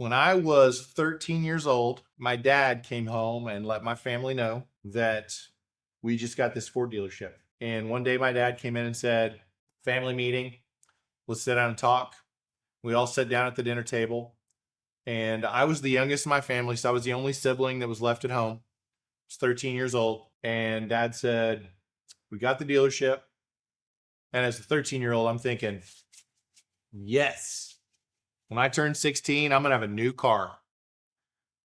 When I was 13 years old, my dad came home and let my family know that we just got this Ford dealership. And one day my dad came in and said, family meeting, let's sit down and talk. We all sat down at the dinner table. And I was the youngest in my family, so I was the only sibling that was left at home. I was 13 years old. And dad said, we got the dealership. And as a 13-year-old, I'm thinking, yes, when I turn 16, I'm going to have a new car.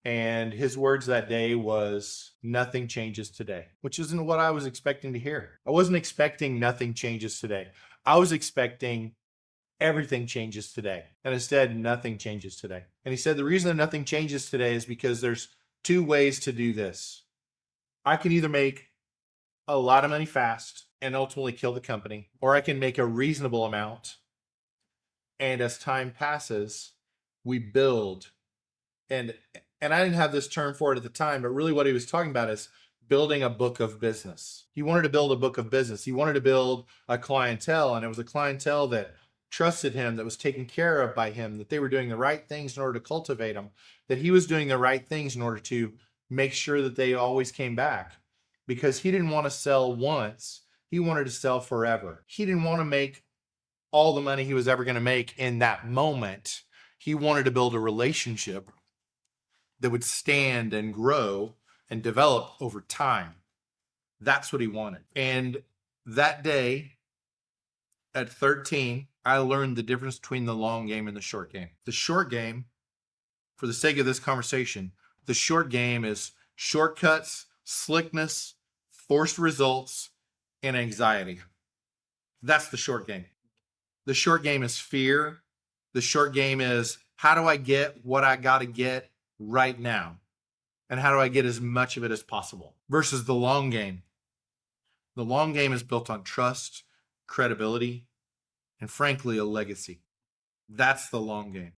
And his words that day was, nothing changes today, which isn't what I was expecting to hear. I wasn't expecting nothing changes today. I was expecting everything changes today. And instead, nothing changes today. And he said, the reason that nothing changes today is because there's two ways to do this. I can either make a lot of money fast and ultimately kill the company, or I can make a reasonable amount. And as time passes, we build. And I didn't have this term for it at the time, but really what he was talking about is building a book of business. He wanted to build a book of business. He wanted to build a clientele, and it was a clientele that trusted him, that was taken care of by him, that they were doing the right things in order to cultivate them, that he was doing the right things in order to make sure that they always came back, because he didn't want to sell once. He wanted to sell forever. He didn't want to make all the money he was ever going to make in that moment. He wanted to build a relationship that would stand and grow and develop over time. That's what he wanted. And that day at 13, I learned the difference between the long game and the short game. The short game, for the sake of this conversation, the short game is shortcuts, slickness, forced results, and anxiety. That's the short game. The short game is fear. The short game is, how do I get what I got to get right now? And how do I get as much of it as possible? Versus the long game. The long game is built on trust, credibility, and frankly, a legacy. That's the long game.